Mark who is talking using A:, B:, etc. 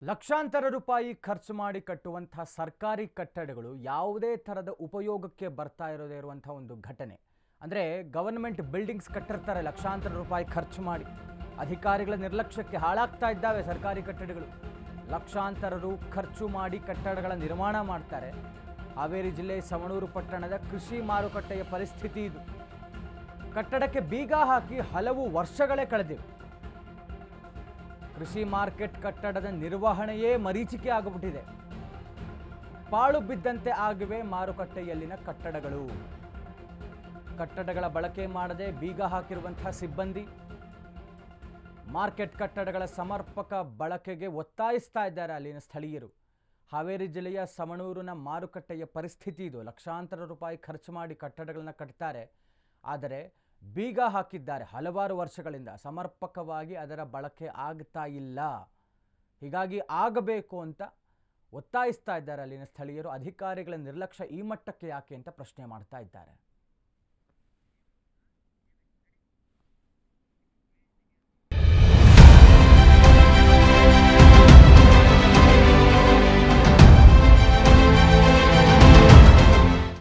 A: ಲಕ್ಷಾಂತರ ರೂಪಾಯಿ ಖರ್ಚು ಮಾಡಿ ಕಟ್ಟುವಂತಹ ಸರ್ಕಾರಿ ಕಟ್ಟಡಗಳು ಯಾವುದೇ ಥರದ ಉಪಯೋಗಕ್ಕೆ ಬರ್ತಾ ಇರೋದೇ ಇರುವಂತಹ ಒಂದು ಘಟನೆ. ಅಂದರೆ ಗವರ್ನಮೆಂಟ್ ಬಿಲ್ಡಿಂಗ್ಸ್ ಕಟ್ಟಿರ್ತಾರೆ ಲಕ್ಷಾಂತರ ರೂಪಾಯಿ ಖರ್ಚು ಮಾಡಿ. ಅಧಿಕಾರಿಗಳ ನಿರ್ಲಕ್ಷ್ಯಕ್ಕೆ ಹಾಳಾಗ್ತಾ ಇದ್ದಾವೆ ಸರ್ಕಾರಿ ಕಟ್ಟಡಗಳು. ಲಕ್ಷಾಂತರ ರು ಖರ್ಚು ಮಾಡಿ ಕಟ್ಟಡಗಳ ನಿರ್ಮಾಣ ಮಾಡ್ತಾರೆ. ಹಾವೇರಿ ಜಿಲ್ಲೆ ಸವಣೂರು ಪಟ್ಟಣದ ಕೃಷಿ ಮಾರುಕಟ್ಟೆಯ ಪರಿಸ್ಥಿತಿ ಇದು. ಕಟ್ಟಡಕ್ಕೆ ಬೀಗ ಹಾಕಿ ಹಲವು ವರ್ಷಗಳೇ ಕಳೆದಿವೆ. ಕೃಷಿ ಮಾರ್ಕೆಟ್ ಕಟ್ಟಡದ ನಿರ್ವಹಣೆಯೇ ಮರೀಚಿಕೆ ಆಗಿಬಿಟ್ಟಿದೆ. ಪಾಳು ಬಿದ್ದಂತೆ ಆಗಿವೆ ಮಾರುಕಟ್ಟೆಯಲ್ಲಿನ ಕಟ್ಟಡಗಳು. ಕಟ್ಟಡಗಳ ಬಳಕೆ ಮಾಡದೆ ಬೀಗ ಹಾಕಿರುವಂತಹ ಸಿಬ್ಬಂದಿ ಮಾರ್ಕೆಟ್ ಕಟ್ಟಡಗಳ ಸಮರ್ಪಕ ಬಳಕೆಗೆ ಒತ್ತಾಯಿಸ್ತಾ ಇದ್ದಾರೆ ಅಲ್ಲಿನ ಸ್ಥಳೀಯರು. ಹಾವೇರಿ ಜಿಲ್ಲೆಯ ಸವಣೂರಿನ ಮಾರುಕಟ್ಟೆಯ ಪರಿಸ್ಥಿತಿ ಇದು. ಲಕ್ಷಾಂತರ ರೂಪಾಯಿ ಖರ್ಚು ಮಾಡಿ ಕಟ್ಟಡಗಳನ್ನ ಕಟ್ತಾರೆ, ಆದರೆ ಬೀಗ ಹಾಕಿದ್ದಾರೆ ಹಲವಾರು ವರ್ಷಗಳಿಂದ. ಸಮರ್ಪಕವಾಗಿ ಅದರ ಬಳಕೆ ಆಗ್ತಾ ಇಲ್ಲ. ಹೀಗಾಗಿ ಆಗಬೇಕು ಅಂತ ಒತ್ತಾಯಿಸ್ತಾ ಇದ್ದಾರೆ ಅಲ್ಲಿನ ಸ್ಥಳೀಯರು. ಅಧಿಕಾರಿಗಳ ನಿರ್ಲಕ್ಷ್ಯ ಈ ಮಟ್ಟಕ್ಕೆ ಯಾಕೆ ಅಂತ ಪ್ರಶ್ನೆ ಮಾಡ್ತಾ ಇದ್ದಾರೆ.